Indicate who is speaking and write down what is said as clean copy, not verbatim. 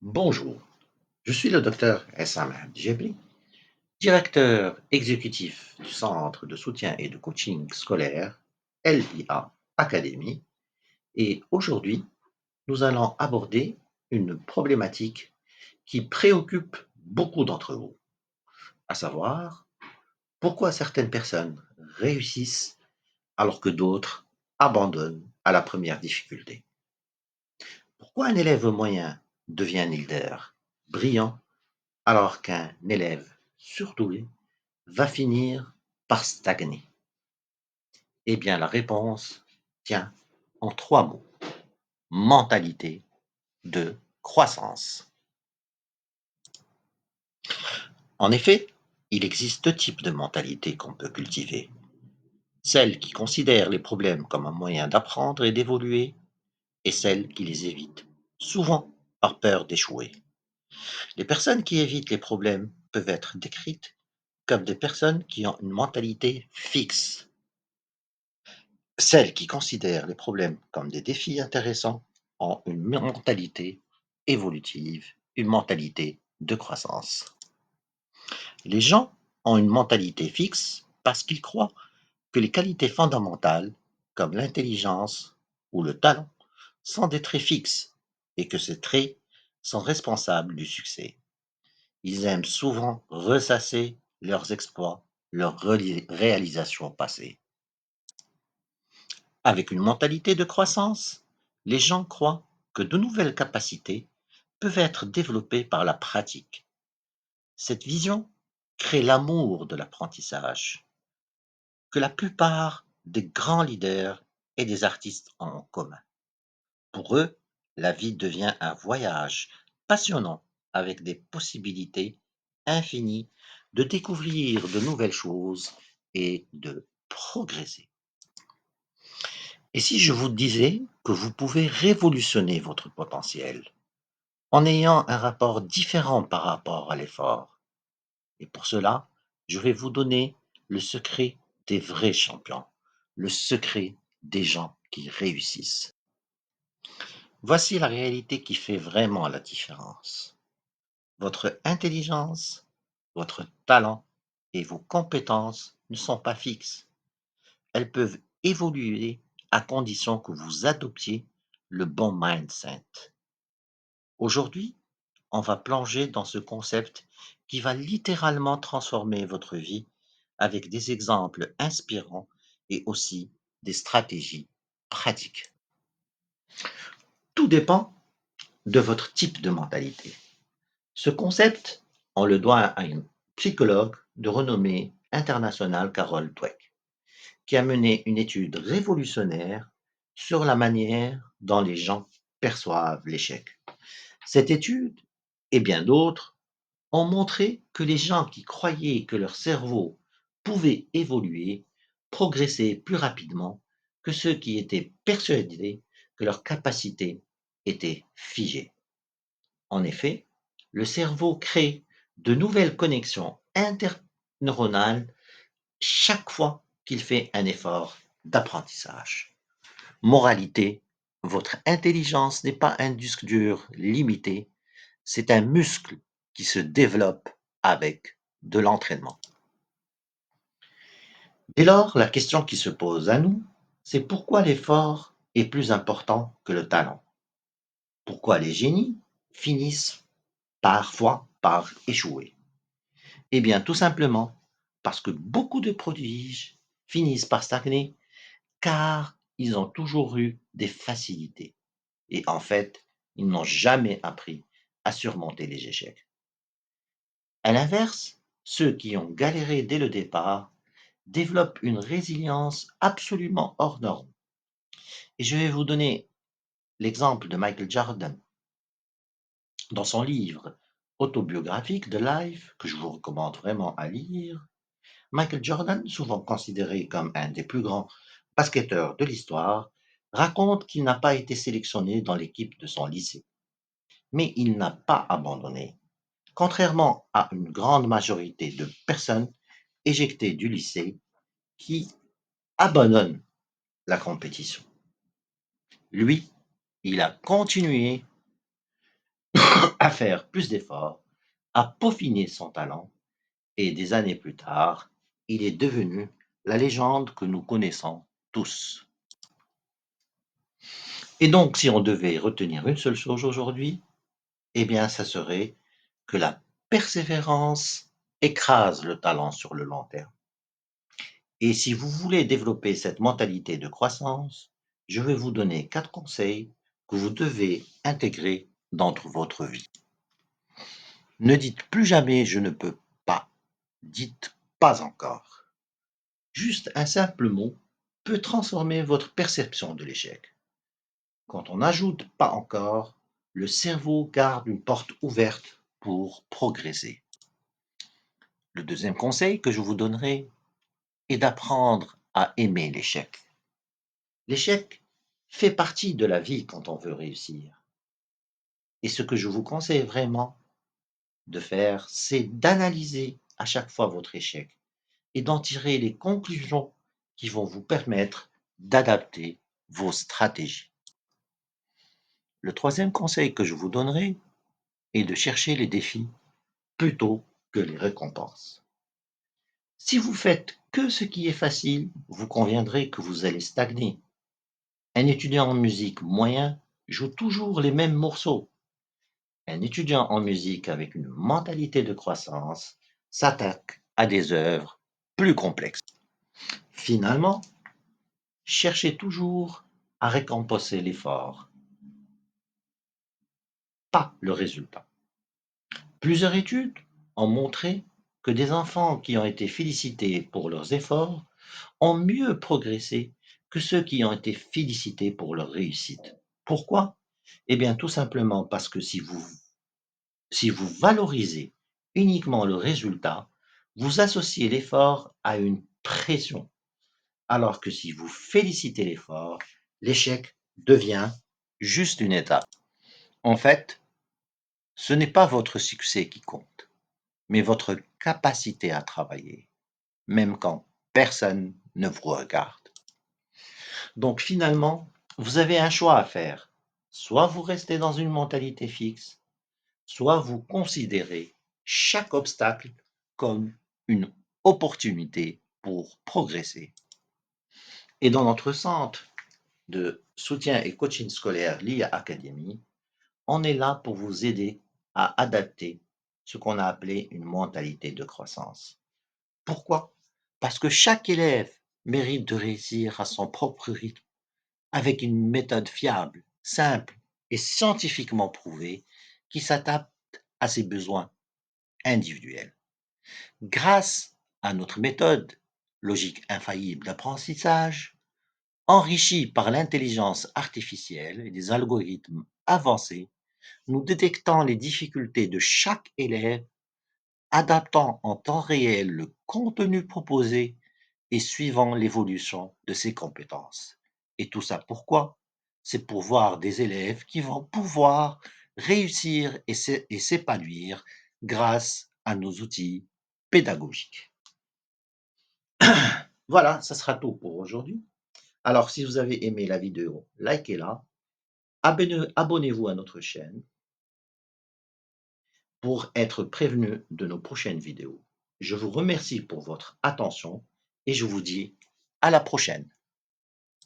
Speaker 1: Bonjour, je suis le docteur Essam Djebri, directeur exécutif du Centre de soutien et de coaching scolaire LIA Academy et aujourd'hui, nous allons aborder une problématique qui préoccupe beaucoup d'entre vous, à savoir pourquoi certaines personnes réussissent alors que d'autres abandonnent à la première difficulté. Pourquoi un élève moyen devient un leader brillant alors qu'un élève surdoué va finir par stagner? Eh bien, la réponse tient en trois mots. Mentalité de croissance. En effet, il existe deux types de mentalités qu'on peut cultiver. Celle qui considère les problèmes comme un moyen d'apprendre et d'évoluer, et celle qui les évite, souvent par peur d'échouer. Les personnes qui évitent les problèmes peuvent être décrites comme des personnes qui ont une mentalité fixe. Celles qui considèrent les problèmes comme des défis intéressants ont une mentalité évolutive, une mentalité de croissance. Les gens ont une mentalité fixe parce qu'ils croient que les qualités fondamentales, comme l'intelligence ou le talent, sont des traits fixes et que ces traits sont responsables du succès. Ils aiment souvent ressasser leurs exploits, leurs réalisations passées. Avec une mentalité de croissance, les gens croient que de nouvelles capacités peuvent être développées par la pratique. Cette vision crée l'amour de l'apprentissage, que la plupart des grands leaders et des artistes ont en commun. Pour eux, la vie devient un voyage passionnant avec des possibilités infinies de découvrir de nouvelles choses et de progresser. Et si je vous disais que vous pouvez révolutionner votre potentiel en ayant un rapport différent par rapport à l'effort? Et pour cela, je vais vous donner le secret des vrais champions, le secret des gens qui réussissent. Voici la réalité qui fait vraiment la différence. Votre intelligence, votre talent et vos compétences ne sont pas fixes. Elles peuvent évoluer à condition que vous adoptiez le bon mindset. Aujourd'hui, on va plonger dans ce concept qui va littéralement transformer votre vie avec des exemples inspirants et aussi des stratégies pratiques. Tout dépend de votre type de mentalité. Ce concept, on le doit à une psychologue de renommée internationale, Carol Dweck, qui a mené une étude révolutionnaire sur la manière dont les gens perçoivent l'échec. Cette étude, et bien d'autres, ont montré que les gens qui croyaient que leur cerveau pouvait évoluer progressaient plus rapidement que ceux qui étaient persuadés que leur capacité était figée. En effet, le cerveau crée de nouvelles connexions interneuronales chaque fois qu'il fait un effort d'apprentissage. Moralité, votre intelligence n'est pas un disque dur limité, c'est un muscle qui se développe avec de l'entraînement. Dès lors, la question qui se pose à nous, c'est pourquoi l'effort est plus important que le talent? Pourquoi les génies finissent parfois par échouer? Eh bien, tout simplement parce que beaucoup de prodiges finissent par stagner car ils ont toujours eu des facilités. Et en fait, ils n'ont jamais appris à surmonter les échecs. À l'inverse, ceux qui ont galéré dès le départ développent une résilience absolument hors norme. Et je vais vous donner l'exemple de Michael Jordan. Dans son livre autobiographique The Life, que je vous recommande vraiment à lire, Michael Jordan, souvent considéré comme un des plus grands basketteurs de l'histoire, raconte qu'il n'a pas été sélectionné dans l'équipe de son lycée. Mais il n'a pas abandonné, contrairement à une grande majorité de personnes éjectées du lycée qui abandonnent la compétition. Lui, il a continué à faire plus d'efforts, à peaufiner son talent, et des années plus tard, il est devenu la légende que nous connaissons tous. Et donc, si on devait retenir une seule chose aujourd'hui, eh bien, ça serait que la persévérance écrase le talent sur le long terme. Et si vous voulez développer cette mentalité de croissance, je vais vous donner 4 conseils que vous devez intégrer dans votre vie. Ne dites plus jamais je ne peux pas, dites pas encore. Juste un simple mot peut transformer votre perception de l'échec. Quand on ajoute pas encore, le cerveau garde une porte ouverte pour progresser. Le deuxième conseil que je vous donnerai est d'apprendre à aimer l'échec. L'échec fait partie de la vie quand on veut réussir. Et ce que je vous conseille vraiment de faire, c'est d'analyser à chaque fois votre échec et d'en tirer les conclusions qui vont vous permettre d'adapter vos stratégies. Le troisième conseil que je vous donnerai est de chercher les défis plutôt que les récompenses. Si vous faites que ce qui est facile, vous conviendrez que vous allez stagner. Un étudiant en musique moyen joue toujours les mêmes morceaux. Un étudiant en musique avec une mentalité de croissance s'attaque à des œuvres plus complexes. Finalement, cherchez toujours à récompenser l'effort, pas le résultat. Plusieurs études ont montré que des enfants qui ont été félicités pour leurs efforts ont mieux progressé que ceux qui ont été félicités pour leur réussite. Pourquoi? Eh bien, tout simplement parce que si vous valorisez uniquement le résultat, vous associez l'effort à une pression, alors que si vous félicitez l'effort, l'échec devient juste une étape. En fait, ce n'est pas votre succès qui compte, mais votre capacité à travailler, même quand personne ne vous regarde. Donc finalement, vous avez un choix à faire. Soit vous restez dans une mentalité fixe, soit vous considérez chaque obstacle comme une opportunité pour progresser. Et dans notre centre de soutien et coaching scolaire l'IA Academy, on est là pour vous aider à adapter ce qu'on a appelé une mentalité de croissance. Pourquoi? Parce que chaque élève mérite de réussir à son propre rythme avec une méthode fiable, simple et scientifiquement prouvée qui s'adapte à ses besoins individuels. Grâce à notre méthode logique infaillible d'apprentissage, enrichie par l'intelligence artificielle et des algorithmes avancés, nous détectons les difficultés de chaque élève, adaptant en temps réel le contenu proposé et suivant l'évolution de ses compétences. Et tout ça pourquoi? C'est pour voir des élèves qui vont pouvoir réussir et s'épanouir grâce à nos outils pédagogiques. Voilà, ça sera tout pour aujourd'hui. Alors, si vous avez aimé la vidéo, likez-la, abonnez-vous à notre chaîne pour être prévenu de nos prochaines vidéos. Je vous remercie pour votre attention et je vous dis à la prochaine.